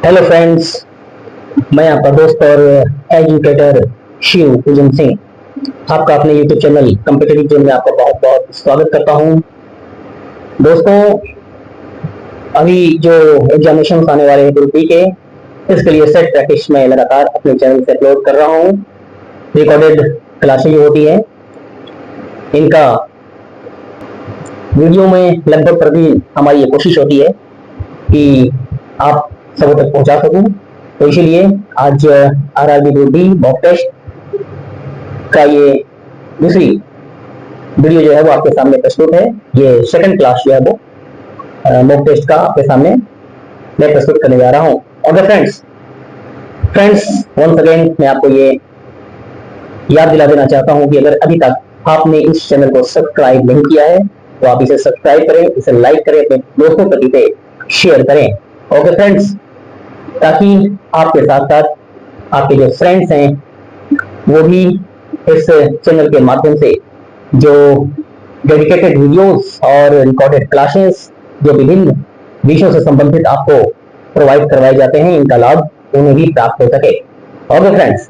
Hello friends, मैं आपका दोस्त और एजुकेटर शिव पूजन सिंह आपका अपने यूट्यूब चैनल कॉम्पिटिटिव जोन में आपका बहुत बहुत स्वागत करता हूं। दोस्तों, अभी जो एग्जामिनेशन आने वाले हैं ग्रुप बी के, इसके लिए सेट प्रैक्टिस में लगातार अपने चैनल से अपलोड कर रहा हूं। रिकॉर्डेड क्लासेज होती है, इनका वीडियो में लगभग प्रतिदिन हमारी ये कोशिश होती है कि आप सबों तक पहुंचा सकूं। तो इसीलिए आज RRB group B mock test का ये दूसरी वीडियो जो है वो आपके सामने प्रस्तुत है। ये सेकंड क्लास जो है वो मॉक टेस्ट का आपके सामने मैं प्रस्तुत करने जा रहा हूं। ओके फ्रेंड्स, वंस अगेन मैं आपको ये याद दिला देना चाहता हूं कि अगर अभी तक आपने इस चैनल को सब्सक्राइब नहीं किया है तो आप इसे सब्सक्राइब करें, इसे लाइक करें, अपने दोस्तों तक इसे शेयर करें। ओके फ्रेंड्स, ताकि आपके साथ साथ आपके जो फ्रेंड्स हैं वो भी इस चैनल के माध्यम से जो डेडिकेटेड वीडियोस और रिकॉर्डेड क्लासेस जो विभिन्न विषयों से संबंधित आपको प्रोवाइड करवाए जाते हैं, इनका लाभ उन्हें भी प्राप्त हो सके। ओके फ्रेंड्स,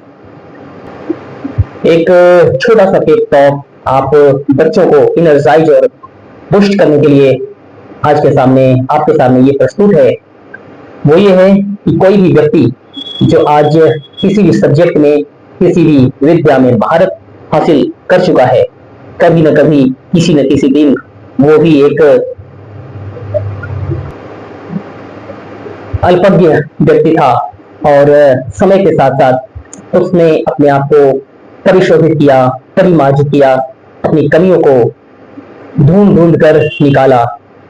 एक छोटा सा पेप टॉक आप बच्चों को इनर्जाइज और बूस्ट करने के लिए आज के सामने आपके सामने ये प्रस्तुत है। वो ये है कि कोई भी व्यक्ति जो आज किसी भी सब्जेक्ट में, किसी भी विद्या में महारत हासिल कर चुका है, कभी न कभी किसी न किसी दिन वो भी एक अल्पज्ञ व्यक्ति था और समय के साथ साथ उसने अपने आप को परिशोधित किया, परिमार्जित किया, अपनी कमियों को ढूंढ ढूंढ कर निकाला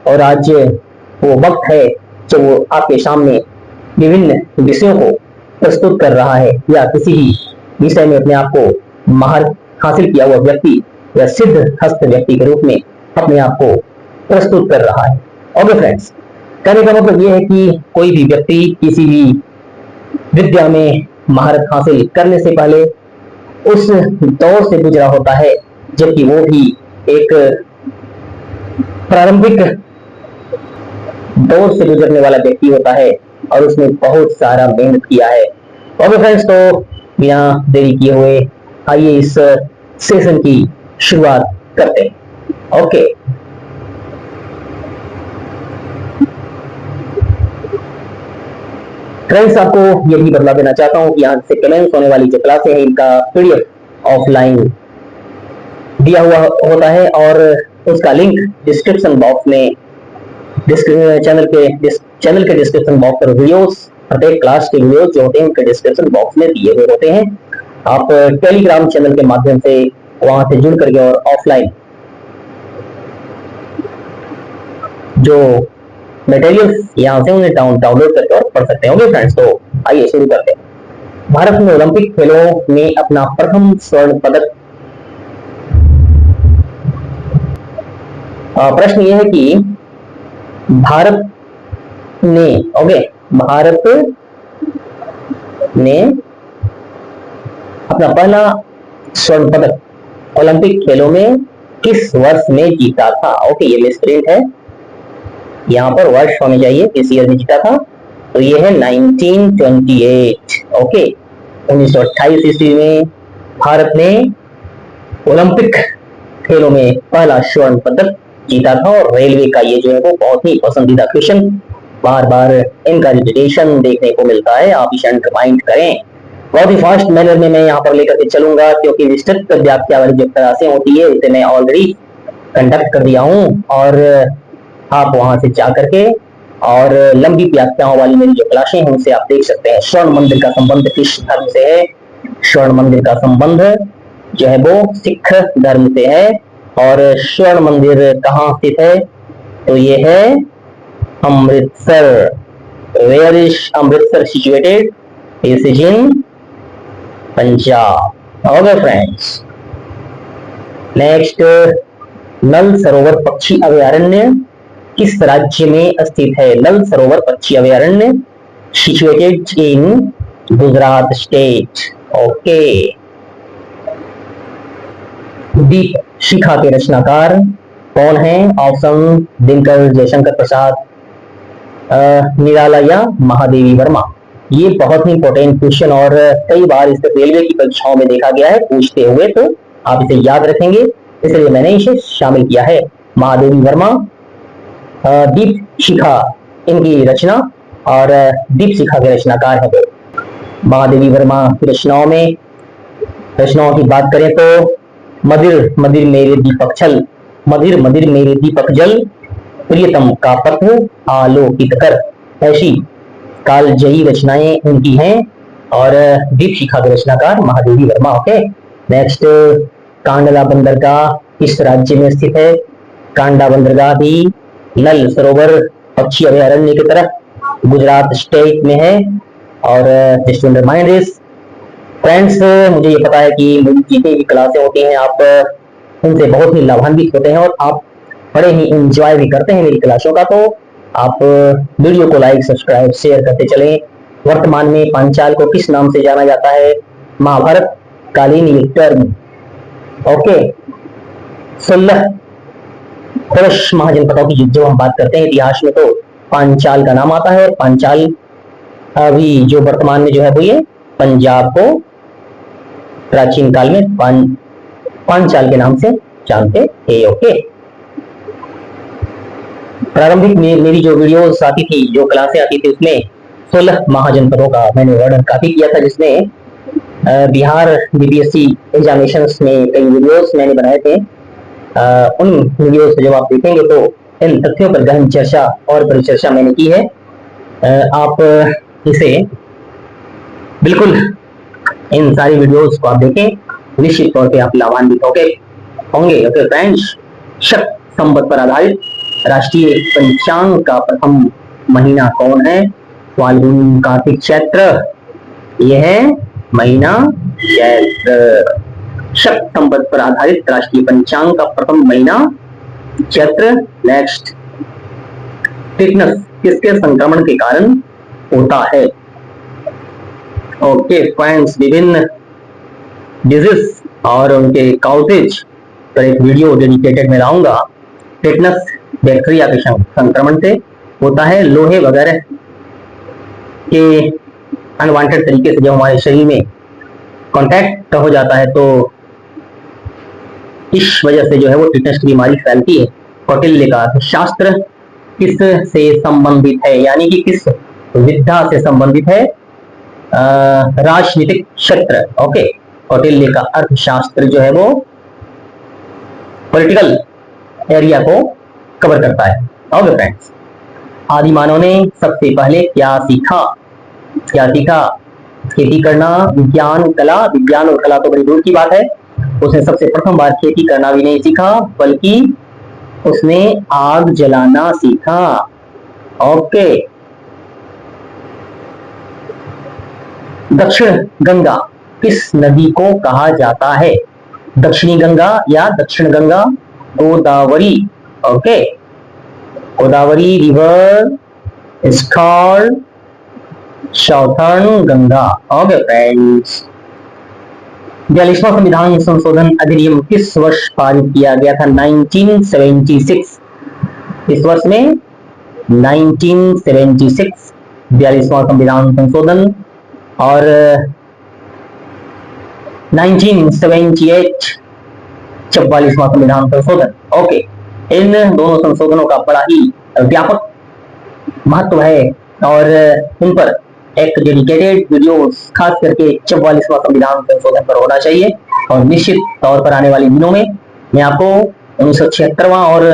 और आज वो वक्त है जब वो आपके सामने विभिन्न विषयों को प्रस्तुत कर रहा है या किसी भी विषय में अपने आप को महार हासिल किया हुआ व्यक्ति या सिद्ध हस्त व्यक्ति के रूप में अपने आप को प्रस्तुत कर रहा है। ओके फ्रेंड्स, कहने का मतलब ये है कि कोई भी व्यक्ति किसी भी विद्या में महारत हासिल करने से पहले उस दौर से गुजरा होता है जबकि वो भी एक प्रारंभिक दौर से गुजरने वाला व्यक्ति होता है और उसने बहुत सारा मेहनत किया है। ओके फ्रेंड्स, तो बिना देरी किए हुए आइए इस सेशन की शुरुआत करते हैं। ओके फ्रेंड्स, आपको ये भी बता देना चाहता हूं कि यहाँ से कमेंट्स होने वाली जो क्लासें हैं इनका पीडीएफ ऑफलाइन दिया हुआ होता है और उसका लिंक डिस्क्रिप्शन बॉक्स में चैनल के डिस्क्रिप्शन बॉक्स पर वीडियोस, प्रत्येक क्लास के वीडियोस जो होते हैं उनके डिस्क्रिप्शन बॉक्स में दिए हुए होते हैं। आप टेलीग्राम चैनल के माध्यम से वहां से जुड़ करके और ऑफलाइन जो मटेरियल्स यहाँ से उन्हें डाउनलोड करके और पढ़ सकते हैं। ओके फ्रेंड्स, तो आइए शुरू करते हैं। भारत में ओलंपिक खेलों में अपना प्रथम स्वर्ण पदक, प्रश्न यह है कि भारत ने अपना पहला स्वर्ण पदक ओलंपिक खेलों में किस वर्ष में जीता था। ओके, ये मिसप्रिंट है, यहाँ पर वर्ष होने चाहिए, किस ईयर में जीता था। तो ये है 1928। ओके, 1928 ईस्वी में भारत ने ओलंपिक खेलों में पहला स्वर्ण पदक जीता था और रेलवे का ये जो है वो बहुत ही पसंदीदा क्वेश्चन बार बार इनका रिपीटेशन देखने को मिलता है। आप इसे अंडरलाइन करें। बहुत ही फास्ट मैनर में मैं यहाँ पर लेकर के चलूंगा क्योंकि विस्तृत व्याख्या वाली जो क्लासें होती है उसे मैं ऑलरेडी कंडक्ट कर दिया हूँ और आप वहां से जा करके और लंबी व्याख्याओं वाली मेरी जो क्लासें हैं उनसे आप देख सकते हैं। स्वर्ण मंदिर का संबंध किस धर्म से है? स्वर्ण मंदिर का संबंध जो है वो सिख धर्म से है। और स्वर्ण मंदिर कहाँ स्थित है? तो ये है Amritsar. Where is Amritsar situated? This is in Punjab. Okay friends, next, Nal Sarovar पक्षी अभयारण्य किस राज्य में स्थित है? नल सरोवर पक्षी अभयारण्य situated in Gujarat state. Okay, Deepshikha के रचनाकार कौन है? ऑप्शन दिनकर जयशंकर प्रसाद, निराला या महादेवी वर्मा। ये बहुत ही इंपॉर्टेंट क्वेश्चन और कई बार इसे रेलवे की परीक्षाओं में देखा गया है पूछते हुए, तो आप इसे याद रखेंगे, इसलिए मैंने इसे शामिल किया है। महादेवी वर्मा, दीप शिखा इनकी रचना, और दीप शिखा के रचनाकार है। महादेवी वर्मा की रचनाओं की बात करें तो मदिर मदिर मेरे दीपक छल, मदिर मदिर मेरे दीपक जल, प्रियतम का पत्र आलोकित कर, ऐसी कालजयी रचनाएं उनकी हैं। और दीप शिखा के रचनाकार महादेवी वर्मा। ओके, नेक्स्ट, कांडला बंदरगाह किस राज्य में स्थित है? कांडला बंदरगाह भी नल सरोवर पक्षी अभयारण्य की तरफ गुजरात स्टेट में है। और जस्ट रिमाइंड दिस फ्रेंड्स, मुझे ये पता है कि मेरी जितनी भी क्लासें होती हैं आप उनसे बहुत ही लाभान्वित होते हैं और आप बड़े ही एंजॉय भी करते हैं मेरी क्लासों का, तो आप वीडियो को लाइक सब्सक्राइब शेयर करते चलें। वर्तमान में पांचाल को किस नाम से जाना जाता है? महाभारत कालीन ये टर्म। ओके, 16 पुरुष महाजनपदों की जो हम बात करते हैं इतिहास में, तो पांचाल का नाम आता है। और पांचाल अभी जो वर्तमान में जो है वो ये पंजाब को प्राचीन काल में पांचाल के नाम से जानते थे। ओके, प्रारंभिक में मेरी जो वीडियोस आती थी, जो क्लासें आती थी, उसमें 16 महाजनपदों का मैंने वर्णन काफी किया था, जिसमें बिहार बीपीएससी एग्जामिनेशंस में कई वीडियोस मैंने बनाए थे। उन वीडियोस को जब आप देखेंगे तो इन तथ्यों पर गहन चर्चा और परिचर्चा मैंने की है। आप इसे बिल्कुल इन सारी वीडियोस को आप देखें, निश्चित तौर पे आप लाभान्वित होंगे। ओके फ्रेंड्स, शक संवत पर आधारित राष्ट्रीय पंचांग का प्रथम महीना कौन है? फाल्गुन कार्तिक चैत्र, यह है महीना चैत्र। शक संवत पर आधारित राष्ट्रीय पंचांग का प्रथम महीना चैत्र। नेक्स्ट, टिटनस किसके संक्रमण के कारण होता है? ओके फ्रेंड्स, विभिन्न डिजीज और उनके काउजेज पर एक वीडियो डेडिकेटेड में लाऊंगा। टिटनस बैक्टीरिया के संक्रमण से होता है। लोहे वगैरह के अनवांटेड तरीके से जब हमारे शरीर में कांटेक्ट हो जाता है तो इस वजह से जो है वो टिटनस की बीमारी फैलती है। कौटिल्य का अर्थशास्त्र किस से संबंधित है, यानी कि किस विद्या से संबंधित है? राजनीतिक क्षेत्र। ओके, कौटिल्य का अर्थशास्त्र जो है वो पॉलिटिकल एरिया को कवर करता है। ओके फ्रेंड्स, आदि मानव ने सबसे पहले क्या सीखा? खेती करना, विज्ञान कला। विज्ञान और कला तो बड़ी दूर की बात है, उसने सबसे प्रथम बार खेती करना भी नहीं सीखा, बल्कि उसने आग जलाना सीखा। ओके, दक्षिण गंगा किस नदी को कहा जाता है? दक्षिणी गंगा या दक्षिण Ganga? Godavari. Okay, Godavari river is called southern Ganga. Okay friends, 42वां संविधान संशोधन अधिनियम किस वर्ष पारित किया गया था? 1976। इस वर्ष में 1976 42वां संविधान संशोधन, और 1978 44वां संविधान संशोधन। ओके, इन दोनों संशोधनों का बड़ा ही व्यापक महत्व है और उन पर एक डेडिकेटेड वीडियो खास करके 44वां संविधान संशोधन पर होना चाहिए। और निश्चित तौर पर आने वाले दिनों में मैं आपको 1976 और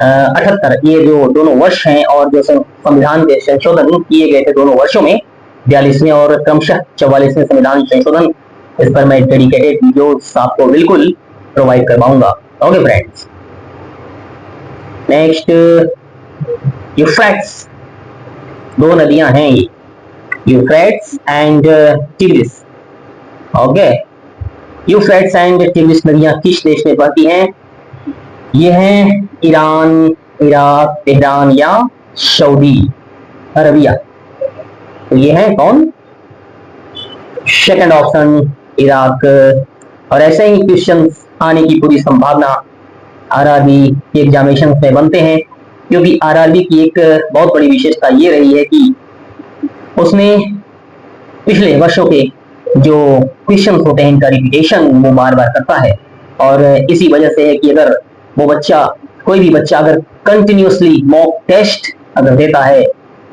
78 ये जो दोनों वर्ष हैं और जो संविधान के संशोधन किए गए थे दोनों वर्षों में, 42वें और क्रमशः 44वें संविधान संशोधन, इस पर मैं डेडिकेटेड वीडियोस आपको बिल्कुल प्रोवाइड करवाऊंगा। ओके फ्रेंड्स, नेक्स्ट, यूफ्रेट्स, दो नदियां हैं ये, Euphrates and tigris. Okay, Euphrates and tigris नदियां किस देश में बहती हैं? ये हैं ईरान, इराक, तेहरान या सऊदी अरबिया। तो ये है कौन? Second option, Iraq. और ऐसे ही क्वेश्चन आने की पूरी संभावना आरआरबी के एग्जामिनेशन में बनते हैं, क्योंकि आरआरबी की एक बहुत बड़ी विशेषता ये रही है कि उसने पिछले वर्षों के जो क्वेश्चन होते हैं इनका रिपीटेशन वो बार बार करता है, और इसी वजह से है कि अगर वो बच्चा, कोई भी बच्चा अगर कंटिन्यूसली मॉक टेस्ट अगर देता है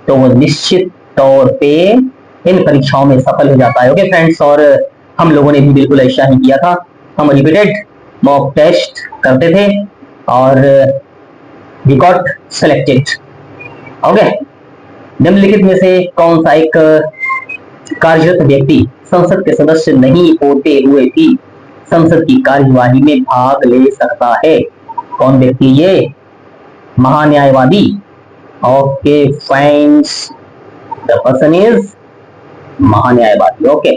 तो वो निश्चित तौर पे इन परीक्षाओं में सफल हो जाता है। ओके फ्रेंड्स, और हम लोगों ने भी बिल्कुल ऐसा ही किया था, हम रिपीटेड मॉक टेस्ट करते थे और वी गॉट सेलेक्टेड। ओके, निम्नलिखित में से कौन सा एक कार्यरत व्यक्ति संसद के सदस्य नहीं होते हुए भी संसद की कार्यवाही में भाग ले सकता है? कौन व्यक्ति ये? महान्यायवादी। Okay friends, the person is महान्यायवादी। ओके,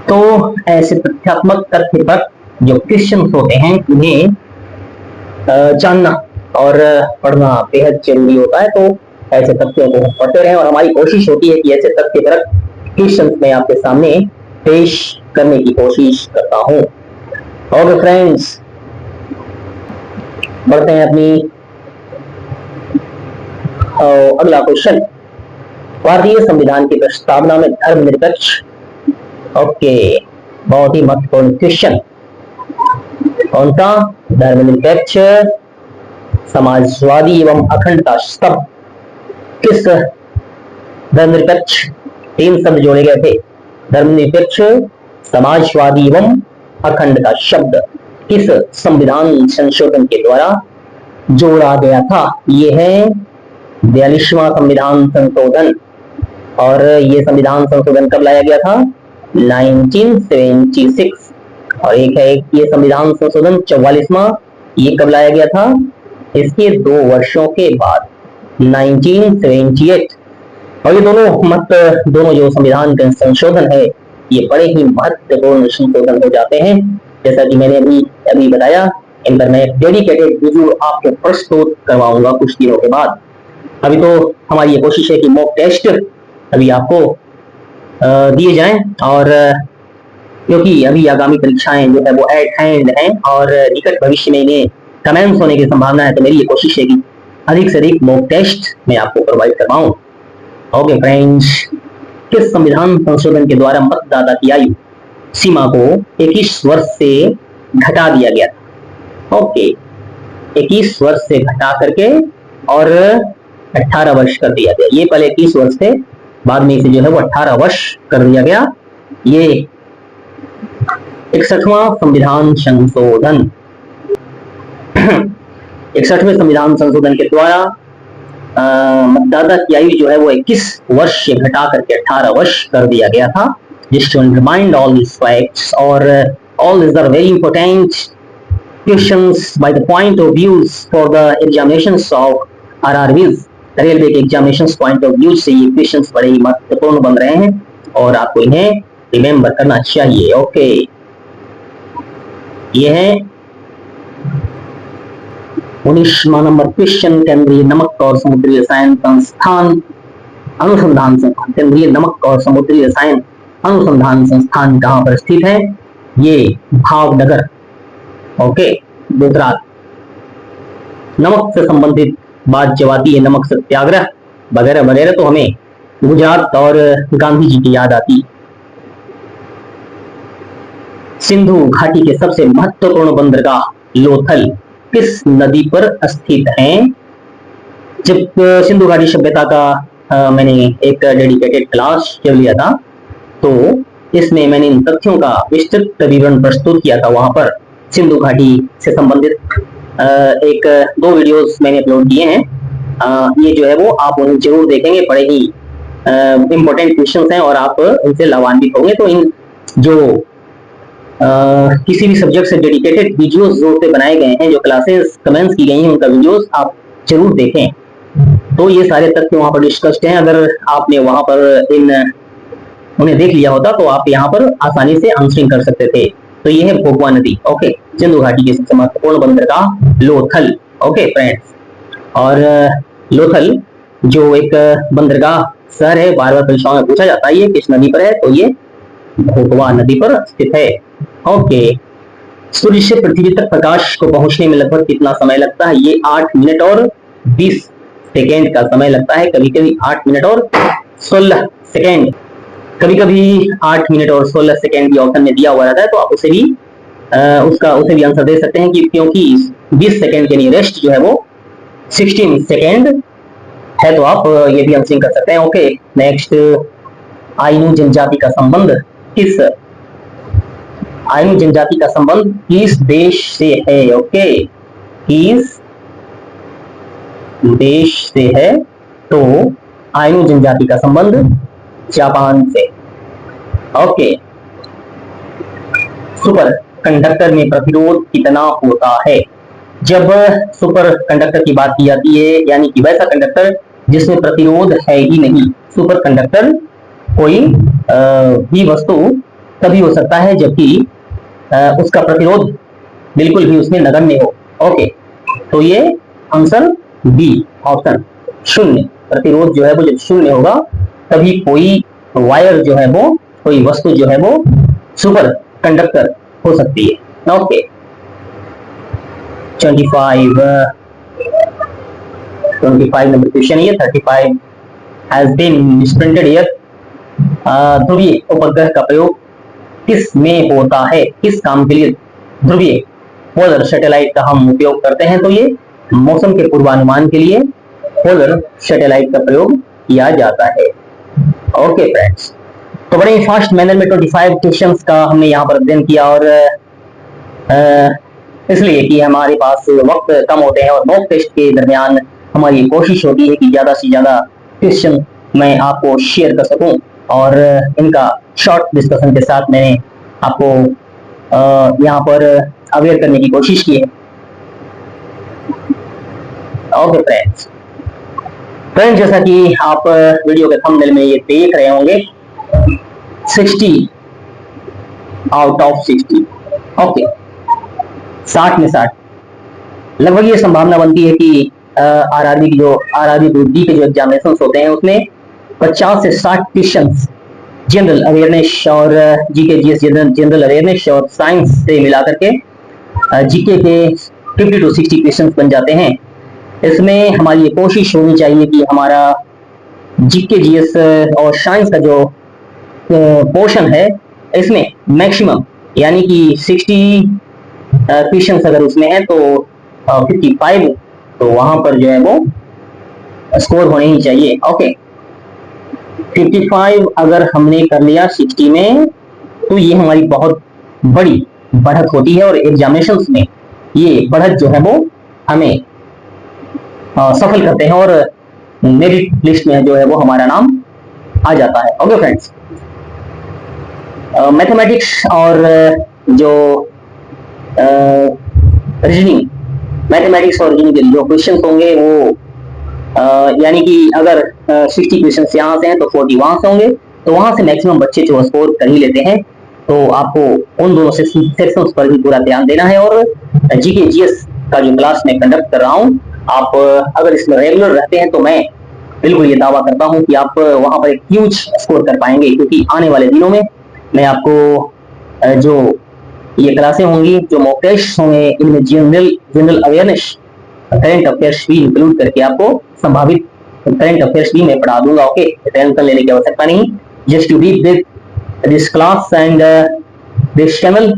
तो ऐसे तथ्यात्मक तथ्य पर जो क्वेश्चन होते हैं उन्हें जानना और पढ़ना बेहद जरूरी होता है। तो ऐसे तथ्यों को पढ़ते रहें और हमारी कोशिश होती है कि ऐसे तथ्य पर क्वेश्चन मैं आपके सामने पेश करने की कोशिश करता हूं। ओके फ्रेंड्स, बढ़ते हैं अपनी अगला क्वेश्चन। भारतीय संविधान की प्रस्तावना में धर्मनिरपेक्ष, ओके, बहुत ही महत्वपूर्ण क्वेश्चन। कौन सा? धर्मनिरपेक्ष, समाजवादी एवं अखंडता शब्द किस धर्मनिरपेक्ष, तीन शब्द जोड़े गए थे, धर्मनिरपेक्ष, समाजवादी एवं अखंडता शब्द किस संविधान संशोधन के द्वारा जोड़ा गया था? ये है 42वां संविधान संशोधन। और ये संविधान संशोधन कब लाया गया था? 1976। और एक है ये संविधान संशोधन 44वां, ये कब लाया गया था? इसके 2 वर्षों के बाद 1978। और ये दोनों जो संविधान का संशोधन है ये बड़े ही महत्वपूर्ण संशोधन हो जाते हैं। जैसा कि मैंने अभी बताया, इन पर मैं डेडिकेटेड वीडियो आपको प्रस्तुत करवाऊंगा कुछ दिनों के बाद। अभी तो हमारी ये कोशिश है कि मॉक टेस्ट अभी आपको दिए जाएं, और क्योंकि अभी आगामी परीक्षाएं जो है वो एट हैंड हैं और निकट भविष्य में इन्हें कमेंट्स होने की संभावना है, तो मेरी ये कोशिश है कि अधिक से अधिक मॉक टेस्ट मैं आपको प्रोवाइड करवाऊं। ओके फ्रेंड्स, किस संविधान संशोधन के द्वारा मतदाता की आयु सीमा को 21 वर्ष से घटा दिया गया था? ओके, 21 वर्ष से घटा करके और 18 वर्ष कर दिया गया। ये पहले 21 वर्ष थे, बाद में इसे जो है वो 18 वर्ष कर दिया गया। ये 61वां संविधान संशोधन 61वें संविधान संशोधन के द्वारा मतदाता की आयु जो है वो 21 वर्ष से घटा करके 18 वर्ष कर दिया गया था। Just to remind all these facts, or all these are very important questions by the point of views for the examinations of RRBs, railway के एग्जामिनेशंस पॉइंट ऑफ व्यू से ये क्वेश्चंस बड़े ही महत्वपूर्ण बन रहे हैं और आपको इन्हें रिमेम्बर करना चाहिए। ओके, ये है 19वां नंबर क्वेश्चन। केंद्रीय नमक और समुद्री रसायन संस्थान अनुसंधान संस्थान, केंद्रीय नमक और समुद्री रसायन अनुसंधान संस्थान कहां पर स्थित है? ये भावनगर, ओके, गुजरात। नमक से संबंधित बात जब आती है, नमक सत्याग्रह वगैरह वगैरह, तो हमें गुजरात और गांधी जी की याद आती। सिंधु घाटी के सबसे महत्वपूर्ण बंदरगाह लोथल किस नदी पर स्थित हैं? जब सिंधु घाटी सभ्यता का मैंने एक डेडिकेटेड क्लास जब लिया था, तो इसमें मैंने इन तथ्यों का विस्तृत विवरण प्रस्तुत किया था। वहां पर सिंधु घाटी से संबंधित 1-2 वीडियोस मैंने अपलोड किए हैं। ये जो है वो आप उन्हें जरूर देखेंगे, बड़े ही इंपॉर्टेंट क्वेश्चंस हैं और आप इनसे लाभान्वित होंगे। तो इन जो किसी भी सब्जेक्ट से डेडिकेटेड वीडियोस जो बनाए गए हैं, जो क्लासेस कमेंट्स की गई हैं, उनका वीडियोस आप जरूर देखें। तो ये सारे तथ्य वहां पर डिस्कस्ड हैं। अगर आपने वहां पर उन्हें देख लिया होता तो आप यहाँ पर आसानी से आंसरिंग कर सकते थे। तो ये है भोगवा नदी, ओके, सिंधु घाटी की सबसे महत्वपूर्ण बंदरगाह लोथल। ओके फ्रेंड्स, और लोथल जो एक बंदरगाह शहर है, बार बार परीक्षाओं में पूछा जाता है ये किस नदी पर है, तो ये भोगवा नदी पर स्थित है। ओके, सूर्य से पृथ्वी तक प्रकाश को पहुंचने में लगभग कितना समय लगता है? ये 8 मिनट और 20 सेकेंड का समय लगता है, कभी कभी 8 मिनट और 16 सेकेंड, कभी कभी 8 मिनट और 16 सेकेंड भी ऑप्शन में दिया हुआ रहता है, तो आप उसे भी उसे भी आंसर दे सकते हैं कि क्योंकि 20 सेकेंड के नियरेस्ट जो है वो 16 सेकेंड है, तो आप ये भी आंसर कर सकते हैं। ओके, नेक्स्ट, आइनू जनजाति का संबंध किस आइनू जनजाति का संबंध किस देश से है? ओके, किस देश से है? तो आइनू जनजाति का संबंध जापान से। ओके, सुपर कंडक्टर में प्रतिरोध कितना होता है? जब सुपर कंडक्टर की बात की जाती है, यानी कि वैसा कंडक्टर जिसमें प्रतिरोध है ही नहीं। सुपर कंडक्टर कोई भी वस्तु तभी हो सकता है जबकि उसका प्रतिरोध बिल्कुल भी उसमें नगण्य हो। ओके, तो ये आंसर बी ऑप्शन, शून्य। प्रतिरोध जो है वो जब शून्य होगा तभी कोई वायर जो है वो, कोई वस्तु जो है वो सुपर कंडक्टर हो सकती है। ओके, 25 नंबर क्वेश्चन है, 35 हैज बीन मिसप्रिंटेड हियर। ध्रुवीय उपग्रह का प्रयोग किस में होता है? किस काम के लिए ध्रुवीय पोलर सैटेलाइट का हम उपयोग करते हैं? तो ये मौसम के पूर्वानुमान के लिए पोलर सैटेलाइट का प्रयोग किया जाता है। ओके फ्रेंड्स, तो बड़े फास्ट मैनर में 25 क्वेश्चंस का हमने यहाँ पर अध्ययन किया, और इसलिए कि हमारे पास वक्त कम होते हैं और मॉक टेस्ट के दरमियान हमारी कोशिश होती है कि ज्यादा से ज्यादा क्वेश्चन मैं आपको शेयर कर सकूं, और इनका शॉर्ट डिस्कशन के साथ मैंने आपको यहाँ पर अवेयर करने की कोशिश की है। ओके फ्रेंड्स, जैसा कि आप वीडियो के थंबनेल में ये देख रहे होंगे, 60 आउट ऑफ 60। ओके, 60 में 60, लगभग ये संभावना बनती है कि आरआरबी ग्रुप डी के जो एग्जामिनेशन होते हैं उसमें 50 से 60 क्वेश्चंस जनरल अवेयरनेस और जीके जीएस जनरल अवेयरनेस और साइंस से मिलाकर के जीके के 50 to 60 क्वेश्चंस बन जाते हैं। इसमें हमारी ये कोशिश होनी चाहिए कि हमारा जीके जीएस और साइंस का जो पोर्शन है इसमें मैक्सिमम, यानी कि 60 क्वेश्चंस अगर उसमें है तो 55 तो वहां पर जो है वो स्कोर होने ही चाहिए। ओके, 55 अगर हमने कर लिया 60 में तो ये हमारी बहुत बड़ी बढ़त होती है, और एग्जामिनेशंस में ये बढ़त जो है वो हमें सफल करते हैं और मेरिट लिस्ट में जो है वो हमारा नाम आ जाता है। ओके फ्रेंड्स, मैथमेटिक्स और जो रीजनिंग, मैथमेटिक्स और रीजनिंग के जो क्वेश्चंस होंगे वो यानी कि अगर 60 क्वेश्चंस यहाँ से हैं तो 40 वहां से होंगे, तो वहां से मैक्सिमम बच्चे जो स्कोर कर ही लेते हैं। तो आपको उन दोनों सेक्शंस पर भी पूरा ध्यान देना है, और जीके जीएस का जो क्लास मैं कंडक्ट कर रहा हूँ, आप अगर इसमें रेगुलर रहते हैं तो मैं बिल्कुल ये दावा करता हूँ कि आप वहां पर एक ह्यूज स्कोर कर पाएंगे, क्योंकि आने वाले दिनों में मैं आपको जो ये क्लासें होंगी, जो मॉक टेस्ट होंगे, इनमें जनरल अवेयरनेस, करंट अफेयर्स भी इंक्लूड करके आपको संभावित करंट अफेयर्स भी मैं पढ़ा दूंगा। ओके, टेंशन लेने की आवश्यकता नहीं, just you read this class and this channel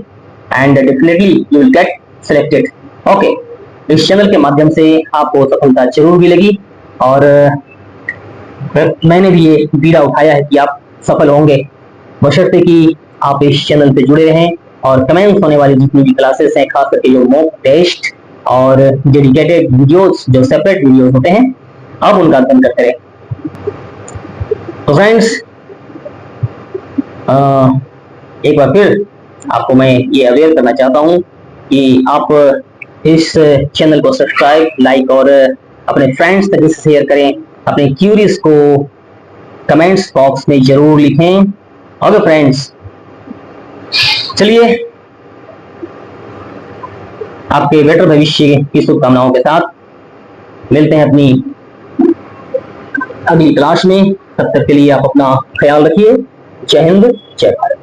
and definitely you will get selected. Okay, इस चैनल के माध्यम से आपको सफलता जरूर मिलेगी, और मैंने भी ये बीड़ा उठाया है कि आप सफल होंगे, बशर्ते कि आप इस चैनल पे जुड़े रहें और कमेंट्स होने वाली जितनी भी क्लासेस हैं, खास करके जो मॉक टेस्ट और डेडिकेटेड वीडियोस, जो सेपरेट वीडियोस होते हैं, आप उनका अध्ययन करते रहें। तो फ्रेंड्स, एक बार फिर आपको मैं ये अवेयर करना चाहता हूँ कि आप इस चैनल को सब्सक्राइब, लाइक और अपने फ्रेंड्स तक इसे शेयर करें। अपने क्यूरीज को कमेंट्स बॉक्स में जरूर लिखें। ओके फ्रेंड्स, चलिए आपके बेटर भविष्य की शुभकामनाओं के साथ मिलते हैं अपनी अगली क्लास में। तब तक के लिए आप अपना ख्याल रखिए। जय हिंद, जय भारत।